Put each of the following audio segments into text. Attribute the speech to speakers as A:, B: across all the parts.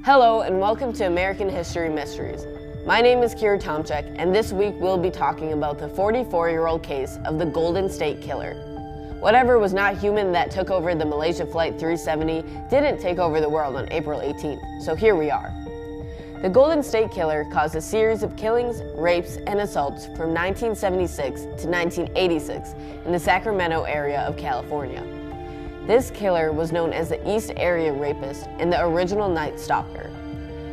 A: Hello and welcome to American History Mysteries. My name is Kira Tomchek, and this week we'll be talking about the 44-year-old case of the Golden State Killer. Whatever was not human that took over the Malaysia Flight 370 didn't take over the world on April 18th, so here we are. The Golden State Killer caused a series of killings, rapes, and assaults from 1976 to 1986 in the Sacramento area of California. This killer was known as the East Area Rapist and the original Night Stalker.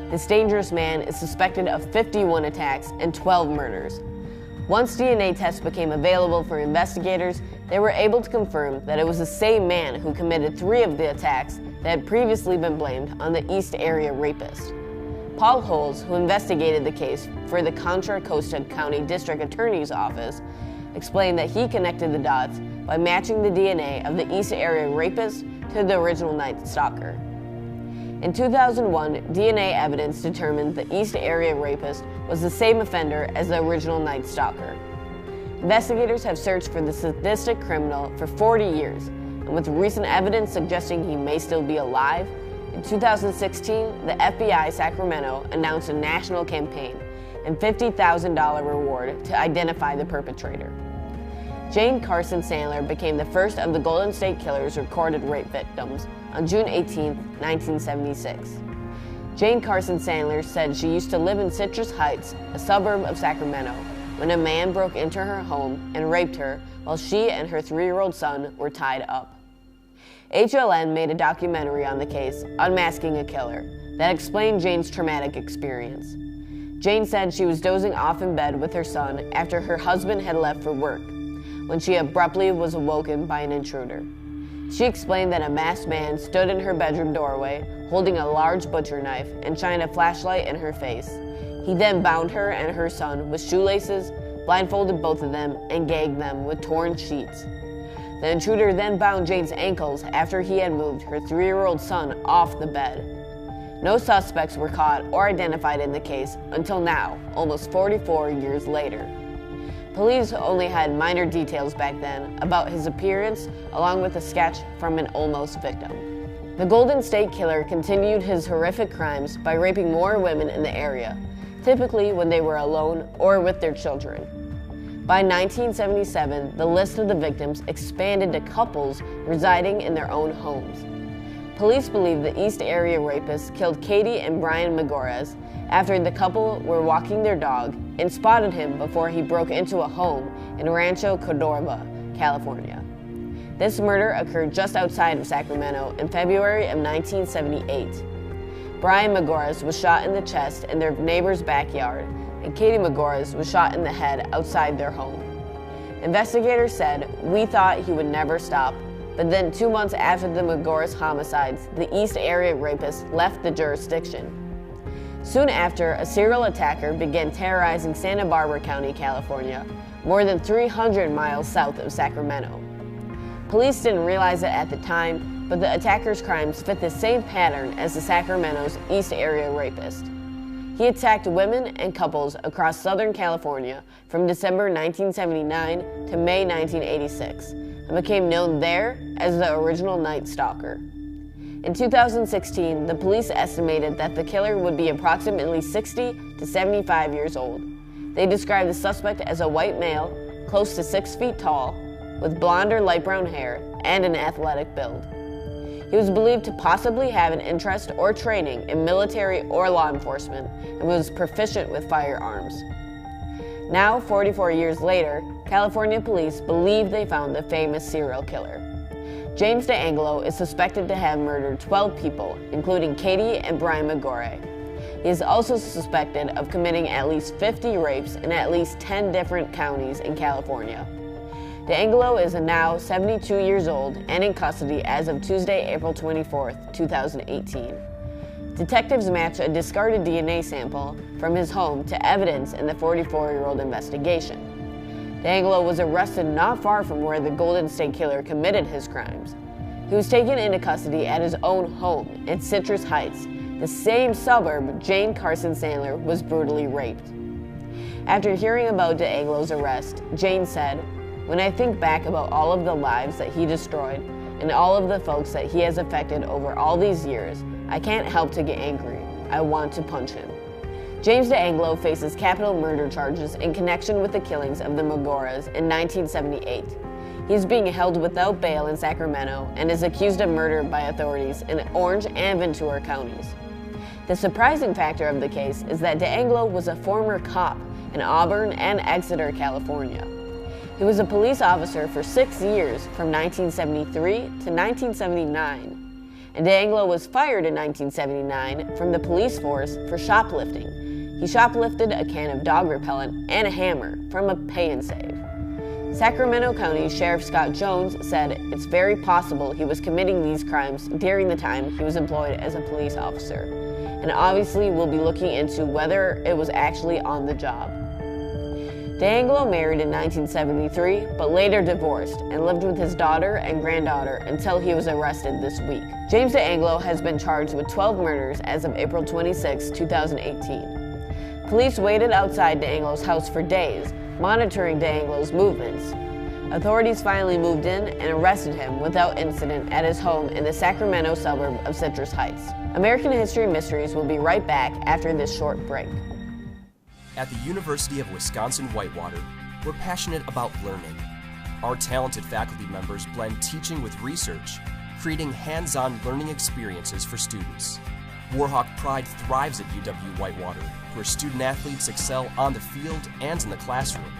A: This dangerous man is suspected of 51 attacks and 12 murders. Once DNA tests became available for investigators, they were able to confirm that it was the same man who committed 3 of the attacks that had previously been blamed on the East Area Rapist. Paul Holes, who investigated the case for the Contra Costa County District Attorney's Office, explained that he connected the dots by matching the DNA of the East Area Rapist to the original Night Stalker. In 2001, DNA evidence determined the East Area Rapist was the same offender as the original Night Stalker. Investigators have searched for the sadistic criminal for 40 years, and with recent evidence suggesting he may still be alive, in 2016, the FBI Sacramento announced a national campaign and $50,000 reward to identify the perpetrator. Jane Carson Sandler became the first of the Golden State Killer's recorded rape victims on June 18, 1976. Jane Carson Sandler said she used to live in Citrus Heights, a suburb of Sacramento, when a man broke into her home and raped her while she and her 3-year-old son were tied up. HLN made a documentary on the case, Unmasking a Killer, that explained Jane's traumatic experience. Jane said she was dozing off in bed with her son after her husband had left for work, when she abruptly was awoken by an intruder. She explained that a masked man stood in her bedroom doorway, holding a large butcher knife and shining a flashlight in her face. He then bound her and her son with shoelaces, blindfolded both of them, and gagged them with torn sheets. The intruder then bound Jane's ankles after he had moved her 3-year-old son off the bed. No suspects were caught or identified in the case until now, almost 44 years later. Police only had minor details back then about his appearance, along with a sketch from an almost victim. The Golden State Killer continued his horrific crimes by raping more women in the area, typically when they were alone or with their children. By 1977, the list of the victims expanded to couples residing in their own homes. Police believe the East Area Rapist killed Katie and Brian Magores after the couple were walking their dog and spotted him before he broke into a home in Rancho Cordova, California. This murder occurred just outside of Sacramento in February of 1978. Brian Magores was shot in the chest in their neighbor's backyard, and Katie Magores was shot in the head outside their home. Investigators said, "We thought he would never stop," but then 2 months after the Magores homicides, the East Area Rapist left the jurisdiction. Soon after, a serial attacker began terrorizing Santa Barbara County, California, more than 300 miles south of Sacramento. Police didn't realize it at the time, but the attacker's crimes fit the same pattern as the Sacramento's East Area Rapist. He attacked women and couples across Southern California from December 1979 to May 1986, and became known there as the original Night Stalker. In 2016, the police estimated that the killer would be approximately 60 to 75 years old. They described the suspect as a white male, close to 6 feet tall, with blonde or light brown hair, and an athletic build. He was believed to possibly have an interest or training in military or law enforcement, and was proficient with firearms. Now, 44 years later, California police believe they found the famous serial killer. James DeAngelo is suspected to have murdered 12 people, including Katie and Brian Magore. He is also suspected of committing at least 50 rapes in at least 10 different counties in California. DeAngelo is now 72 years old and in custody as of Tuesday, April 24, 2018. Detectives matched a discarded DNA sample from his home to evidence in the 44-year-old investigation. DeAngelo was arrested not far from where the Golden State Killer committed his crimes. He was taken into custody at his own home in Citrus Heights, the same suburb Jane Carson Sandler was brutally raped. After hearing about DeAngelo's arrest, Jane said, "When I think back about all of the lives that he destroyed and all of the folks that he has affected over all these years, I can't help to get angry. I want to punch him. James DeAngelo faces capital murder charges in connection with the killings of the Magoras in 1978. He is being held without bail in Sacramento and is accused of murder by authorities in Orange and Ventura counties. The surprising factor of the case is that DeAngelo was a former cop in Auburn and Exeter, California. He was a police officer for 6 years from 1973 to 1979. And DeAngelo was fired in 1979 from the police force for shoplifting. He shoplifted a can of dog repellent and a hammer from a Pay 'n Save. Sacramento County Sheriff Scott Jones said it's very possible he was committing these crimes during the time he was employed as a police officer, and obviously we'll be looking into whether it was actually on the job. DeAngelo married in 1973, but later divorced and lived with his daughter and granddaughter until he was arrested this week. James DeAngelo has been charged with 12 murders as of April 26, 2018. Police waited outside DeAngelo's house for days, monitoring DeAnglo's movements. Authorities finally moved in and arrested him without incident at his home in the Sacramento suburb of Citrus Heights. American History Mysteries will be right back after this short break.
B: At the University of Wisconsin-Whitewater, we're passionate about learning. Our talented faculty members blend teaching with research, creating hands-on learning experiences for students. Warhawk Pride thrives at UW-Whitewater, where student-athletes excel on the field and in the classroom,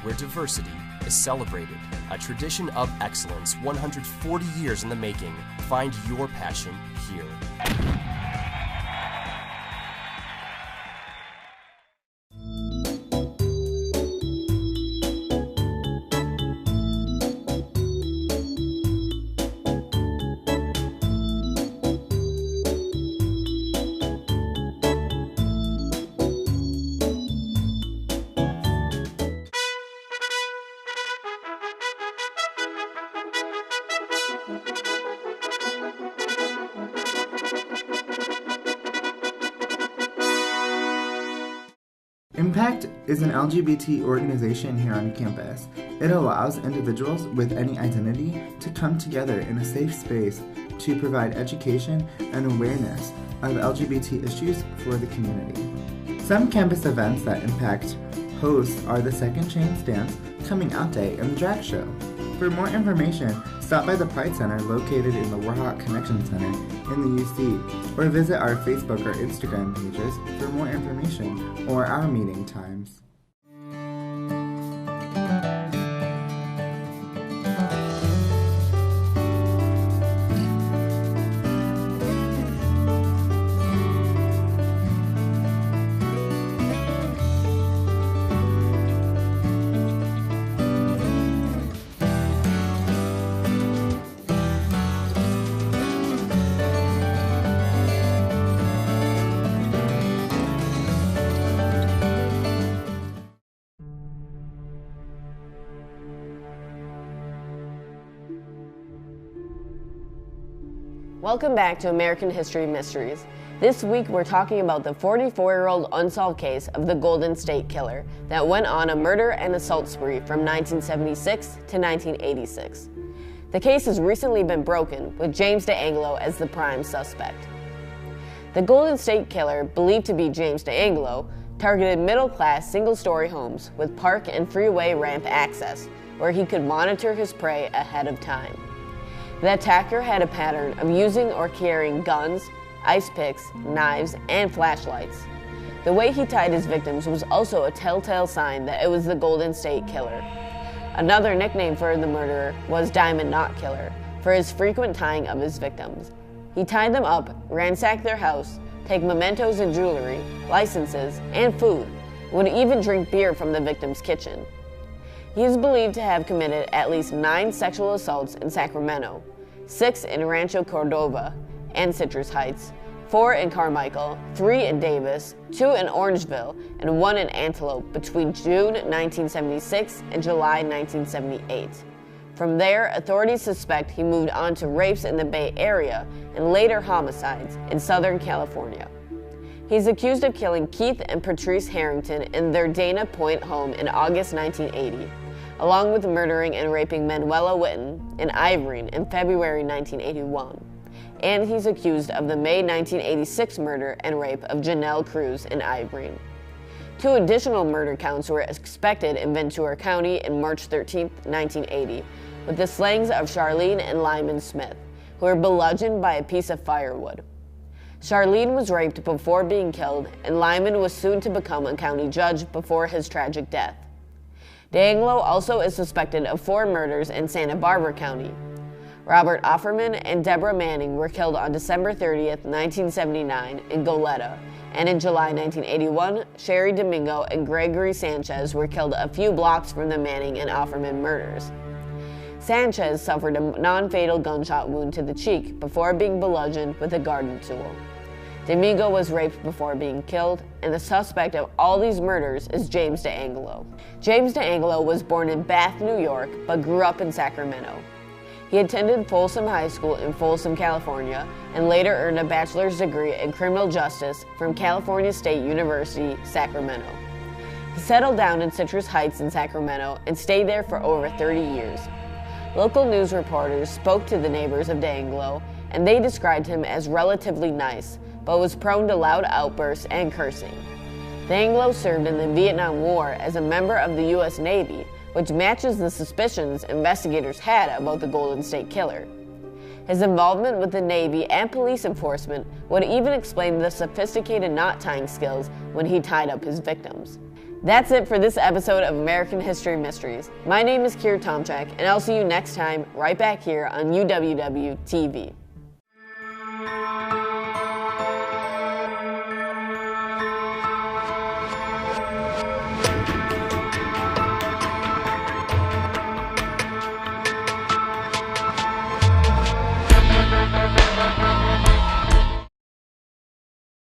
B: where diversity is celebrated. A tradition of excellence 140 years in the making. Find your passion here.
C: Impact is an LGBT organization here on campus. It allows individuals with any identity to come together in a safe space to provide education and awareness of LGBT issues for the community. Some campus events that Impact hosts are the Second Chance Dance, Coming Out Day, and the Drag Show. For more information, stop by the Pride Center located in the Warhawk Connection Center in the UC, or visit our Facebook or Instagram pages for more information or our meeting times.
A: Welcome back to American History Mysteries. This week we're talking about the 44-year-old unsolved case of the Golden State Killer that went on a murder and assault spree from 1976 to 1986. The case has recently been broken, with James DeAngelo as the prime suspect. The Golden State Killer, believed to be James DeAngelo, targeted middle-class single-story homes with park and freeway ramp access, where he could monitor his prey ahead of time. The attacker had a pattern of using or carrying guns, ice picks, knives, and flashlights. The way he tied his victims was also a telltale sign that it was the Golden State Killer. Another nickname for the murderer was Diamond Knot Killer, for his frequent tying of his victims. He tied them up, ransacked their house, take mementos and jewelry, licenses, and food, would even drink beer from the victim's kitchen. He is believed to have committed at least 9 sexual assaults in Sacramento, 6 in Rancho Cordova and Citrus Heights, 4 in Carmichael, 3 in Davis, 2 in Orangeville, and 1 in Antelope between June 1976 and July 1978. From there, authorities suspect he moved on to rapes in the Bay Area and later homicides in Southern California. He's accused of killing Keith and Patrice Harrington in their Dana Point home in August 1980, along with murdering and raping Manuela Witten and Irene in February 1981. and he's accused of the May 1986 murder and rape of Janelle Cruz in Irene. 2 additional murder counts were expected in Ventura County in March 13, 1980, with the slayings of Charlene and Lyman Smith, who were bludgeoned by a piece of firewood. Charlene was raped before being killed, and Lyman was soon to become a county judge before his tragic death. DeAngelo also is suspected of 4 murders in Santa Barbara County. Robert Offerman and Deborah Manning were killed on December 30, 1979 in Goleta, and in July 1981, Sherry Domingo and Gregory Sanchez were killed a few blocks from the Manning and Offerman murders. Sanchez suffered a non-fatal gunshot wound to the cheek before being bludgeoned with a garden tool. Domingo was raped before being killed, and the suspect of all these murders is James DeAngelo. James DeAngelo was born in Bath, New York, but grew up in Sacramento. He attended Folsom High School in Folsom, California, and later earned a bachelor's degree in criminal justice from California State University, Sacramento. He settled down in Citrus Heights in Sacramento and stayed there for over 30 years. Local news reporters spoke to the neighbors of DeAngelo, and they described him as relatively nice, but was prone to loud outbursts and cursing. DeAngelo served in the Vietnam War as a member of the U.S. Navy, which matches the suspicions investigators had about the Golden State Killer. His involvement with the Navy and police enforcement would even explain the sophisticated knot-tying skills when he tied up his victims. That's it for this episode of American History Mysteries. My name is Kier Tomczak, and I'll see you next time right back here on UWW-TV.